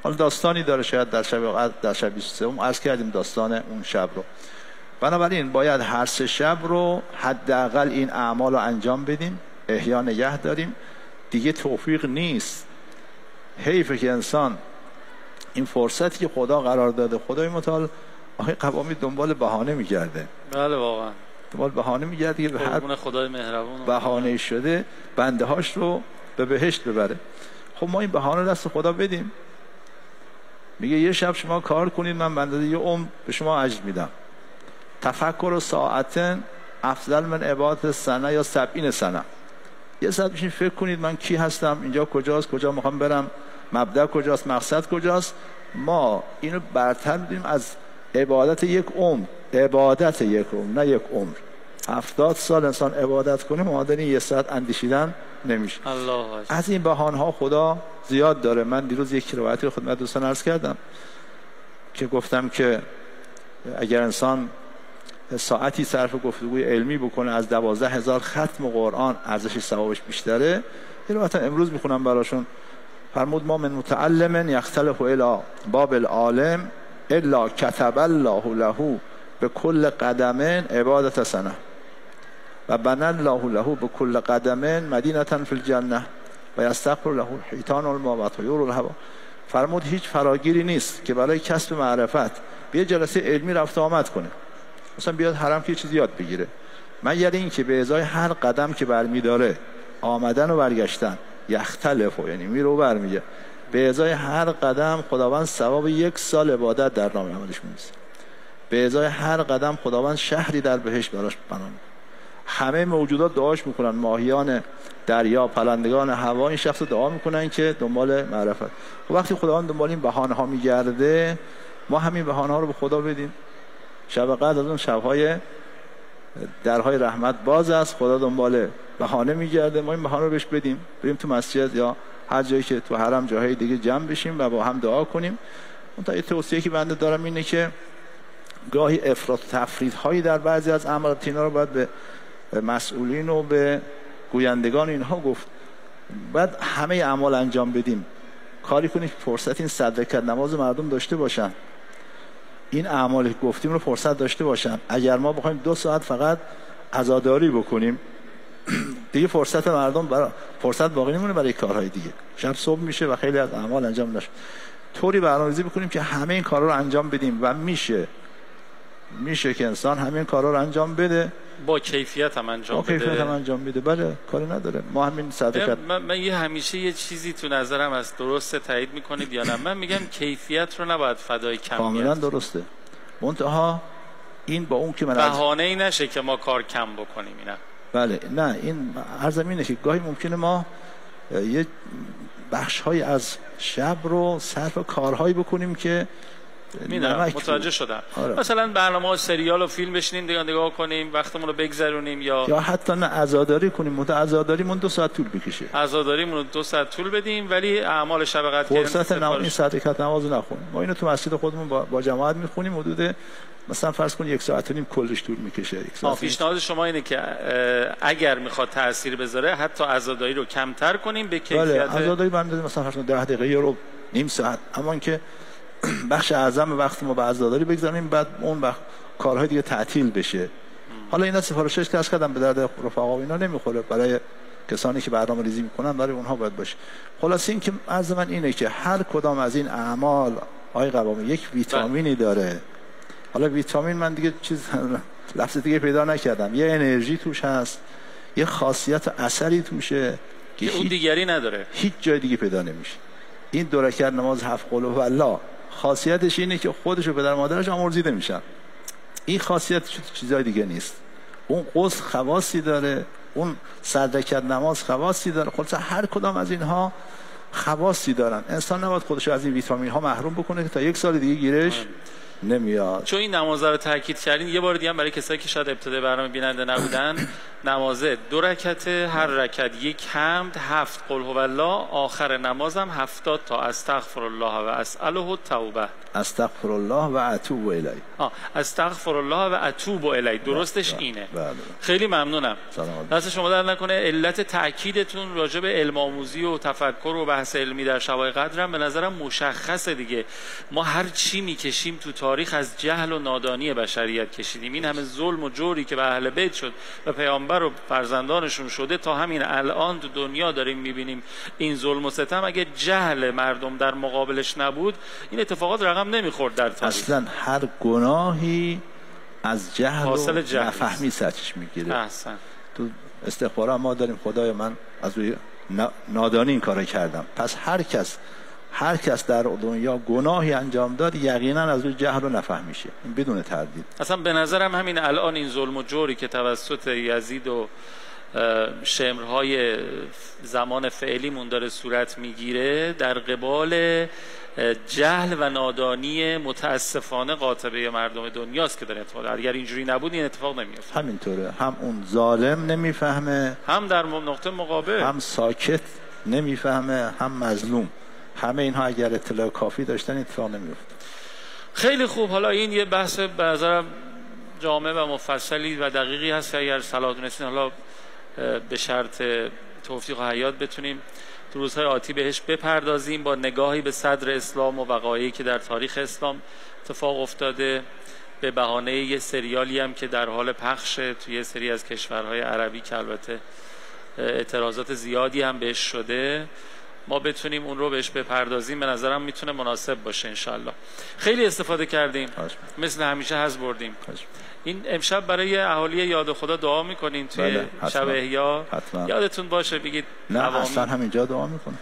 حالا داستانی داره، شاید در شب قدر در شب 23 عرض کردیم داستان اون شب رو. بنابراین باید هر 3 شب رو حداقل این اعمال رو انجام بدیم، احیا نگه داریم. دیگه توفیق نیست. حیفه که انسان این فرصتی که خدا قرار داده، خدای متعال آخه قوامی دنبال بهانه میگرده. بله واقعا دنبال بهانه میگرده که به هر خدای مهربون بهانه شده بنده هاش رو به بهشت ببره. خب ما این بهانه دست خدا بدیم. میگه یه شب شما کار کنید، من بنده یه عمر به شما اجر میدم. تفکر و ساعتن افضل من عبادت سنه یا 70 سنه. یه ساعت بشین فکر کنید من کی هستم، اینجا کجاست، کجا میخوام برم، مبدا کجاست، مقصد کجاست. ما اینو برتر میدیم از عبادت یک عمر. عبادت یک عمر، نه یک عمر. 70 سال انسان عبادت کنه، معادل یه ساعت اندیشیدن نمیشه. از این بهانه‌ها خدا زیاد داره. من دیروز یک روایتی رو خدمت دوستان عرض کردم که گفتم که اگر انسان ساعتی صرف گفتگوی علمی بکنه از 12,000 ختم قرآن ارزش ثوابش بیشتره. این رو مثلا امروز میخونم براشون فرمود ما من متعلم یختلف الی باب العالم الا کتب الله له به کل قدم عبادت سنه و بنى الله له به کل قدم مدینه فی الجنه و یستغفر له حیتان الماء و طیور الهوا. فرمود هیچ فراگیری نیست که برای کسب معرفت به جلسه علمی رفت آمد کنه، مثلا بیاد حرم که چیزی یاد بگیره، مگر این که به ازای هر قدم که برمیداره آمدن و برگشتن یختلف، یعنی میره و برمیگه، به ازای هر قدم خداوند ثواب 1 سال عبادت در نام عملش می‌نویسه. به ازای هر قدم خداوند شهری در بهشت براش بنا می‌کنه. همه موجودات دعاش میکنن، ماهیان دریا، پرندگان هوا، این شخص دعا میکنن که دنبال معرفت. و وقتی خداوند دنبال این بهانه ها میگرده، ما همین بهانه ها رو به خدا بدیم. شب قدر از اون شب‌های درهای رحمت باز است، خدا دنبال بهانه میگرده، ما این بهانه رو بهش بدیم، بریم تو مسجد یا هر جایی که تو حرم جاهای دیگه جمع بشیم و با هم دعا کنیم. اون تا یه توصیه که بنده دارم اینه که گاهی افراط و تفریط‌هایی در بعضی از امرات اینا رو باید به مسئولین و به گویندگان اینها گفت. بعد همه اعمال انجام بدیم، کاری کنیم فرصت این صدقه نماز مردم داشته باشن، این اعمال گفتیم رو فرصت داشته باشن. اگر ما بخوایم 2 ساعت فقط عزاداری بکنیم دیگه فرصت مردم فرصت باقی نمونه برای کارهای دیگه، شب صبح میشه و خیلی از اعمال انجام نشه. طوری برنامه‌ریزی بکنیم که همه این کارا رو انجام بدیم و میشه که انسان همین کارا رو انجام بده، با کیفیت هم انجام بده. بله کاری نداره. ما همین صدقه من همیشه یه چیزی تو نظرم از درسته، تایید میکنید یا نه؟ من میگم کیفیت رو نباید فدای کمیت. کاملا درسته. منتها این با اون که من بهانه‌ای نشه که ما کار کم بکنیم. اینا بله نه، این عرضم اینه که گاهی ممکنه ما یه بخش‌های از شب رو صرف کارهایی بکنیم که میدونم، متوجه شدم. آره. مثلا برنامه سریال و فیلم بشینیم نگاه کنیم، وقتمون رو بگذرونیم، یا حتی نه عزاداری کنیم. عزاداریمون 2 ساعت طول بکشه، عزاداریمون رو 2 ساعت طول بدیم، ولی اعمال شب قدر فرصت این صدقه نماز نخونیم. ما اینو تو مسجد خودمون با جماعت میخونیم، حدود مثلا فرض کن 1 ساعت و نیم کلش طول میکشه. پیشنهاد شما اینه که اگر میخواد تاثیر بذاره حتی عزاداری رو کمتر کنیم به کیفیت. بله عزاداری بندازیم مثلا فرض کن 10 دقیقه یا نیم ساعت، اما اینکه بخش اعظم وقت ما به عزاداری بگذاریم، بعد اون کارهای دیگه تعطیل بشه. حالا اینا سفارشش که از کردم به درد رفقا و اینا نمیخوره، برای کسانی که برنامه ریزی میکنن برای اونها باید باشه. خلاص این که عرض من اینه که هر کدام از این اعمال آقای قوامی یک ویتامینی داره. حالا ویتامین من دیگه لفظ دیگه پیدا نکردم، یه انرژی توش هست، یه خاصیت اثری توشه که اون دیگری نداره، هیچ جای دیگه پیدا نمیشه. این 2 رکعت نماز 7 قل هوالله خاصیتش اینه که خودش و پدر مادرش آمرزیده میشن. این خاصیت چیزای دیگه نیست. اون غسل خواصی داره، اون 100 رکعت نماز خواصی داره. خلاص هر کدام از اینها خواصی دارن. انسان نباید خودش از این ویتامین ها محروم بکنه که تا 1 سال دیگه گیرش نمیاد. چون این نماز رو تاکید کردین، یه بار دیگه هم برای کسایی که شاید ابتدای برنامه بیننده نبودن، نمازه 2 رکعت، هر رکعت 1 حمد، 7 قل هوالله، آخر نمازم 70 تا استغفر الله و اسأله التوبه. استغفر الله و اتوب الیه. استغفر الله و اتوب الیه، درستش اینه. بله. خیلی ممنونم. سلام. دست شما در نکنه. علت تاکیدتون راجع به علم آموزی و تفکر و بحث علمی در شبای قدرم به نظرم مشخصه دیگه. ما هر چی میکشیم تو تاریخ از جهل و نادانی بشریت کشیدیم. این همه ظلم و جوری که به اهل بیت شد و پیامبر و فرزندانشون شده تا همین الان تو دنیا داریم میبینیم. این ظلم و ستم اگه جهل مردم در مقابلش نبود این اتفاقات رقم نمیخورد در تاریخ. اصلا هر گناهی از جهل و نفهمی سرچش میگیره. احسن. تو استغفار ما داریم خدای من از روی نادانی این کارو کردم. پس هر کس در دنیا گناهی انجام داد یقینا از روی جهل و نفهمیشه، این بدون تردید. اصلا به نظرم همین الان این ظلم و جوری که توسط یزید و شمرهای زمان فعلیمون داره صورت میگیره در قبال جهل و نادانی متاسفانه قاطبه مردم دنیاست که داره اتفاق. اگر اینجوری نبود این اتفاق نمیافت. همینطوره، هم اون ظالم نمیفهمه، هم در نقطه مقابل هم ساکت نمیفهمه، هم مظلوم. همه اینها اگر اطلاع کافی داشتن اتفاق نمیافت. خیلی خوب. حالا این یه بحث به نظرم جامع و مفصلی و دقیقی هست که اگر صلاح دونستین حالا به شرط توفیق و حیات بتونیم تو روزهای آتی بهش بپردازیم با نگاهی به صدر اسلام و وقایعی که در تاریخ اسلام اتفاق افتاده، به بهانه یه سریالی هم که در حال پخشه توی یه سری از کشورهای عربی که البته اعتراضات زیادی هم بهش شده، ما بتونیم اون رو بهش بپردازیم. به نظرم میتونه مناسب باشه انشالله. خیلی استفاده کردیم، مثل همیشه حظ بردیم. این امشب برای اهالی یاد خدا دعا میکنین توی شب احیا؟ یادتون باشه بگید نه اصلا همینجا دعا میکنه.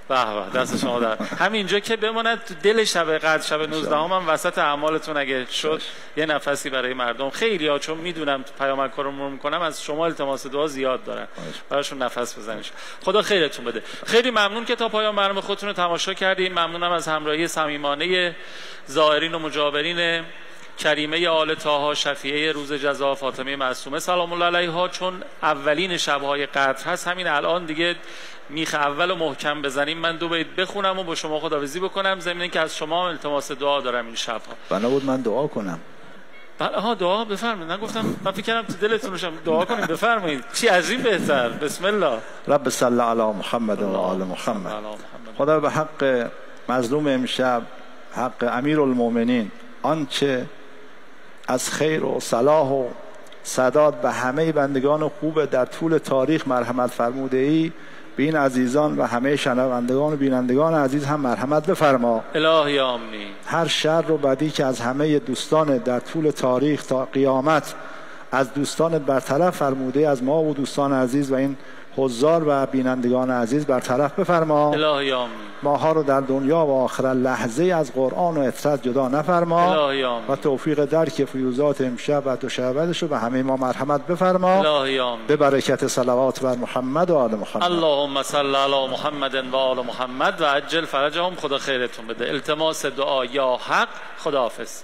به به، دست شما در همینجا که بماند تو دل شب قدر، شب 19 هم وسط اعمالتون اگه شد یه نفسی برای مردم. خیلی ها چون میدونم پیامک رو میکنم از شما التماس دعا زیاد دارن، براشون نفس بزنید. خدا خیرتون بده. خیلی ممنون که تا پایان برنامه خودتون رو تماشا کردیم. ممنونم از همراهی صمیمانه زائرین و مجاورین کریمه آل طاها شفیعه روز جزا فاطمه معصومه سلام الله علیها. چون اولین شب‌های قدر هست، همین الان دیگه میخ اول و محکم بزنیم. من 2 بیت بخونم و با شما خداحافظی بکنم، ضمن اینکه از شما التماس دعا دارم این شب‌ها. بنا بود من دعا کنم. ها دعا بفرمایید. نگفتم، من فکر کردم تو دلتون روشم دعا کنیم. بفرمایید. چی از این بهتر. بسم الله. رب صل علی محمد و آل محمد. خدا به حق مظلوم امشب، حق امیرالمومنین، آنچه از خیر و صلاح و سداد به همه بندگان خوب در طول تاریخ مرحمت فرموده ای، به این عزیزان و همه شنوندگان و بینندگان عزیز هم مرحمت بفرما. الهی آمین. هر شر و بدی که از همه دوستان در طول تاریخ تا قیامت از دوستان برطرف فرموده، از ما و دوستان عزیز و این حضار و بینندگان عزیز برطرف بفرما. الهی آمین. ماها رو در دنیا و آخرت لحظه از قرآن و اطرت جدا نفرما. الهی آمین. و توفیق درک فیوزات امشب و 2 شعبدش رو به همه ما مرحمت بفرما. الهی آمین. به برکت صلوات بر محمد و آل محمد. اللهم صل علی محمد و آل محمد و عجل فرجهم. خدا خیرتون بده. التماس دعا یا حق. خداحافظ.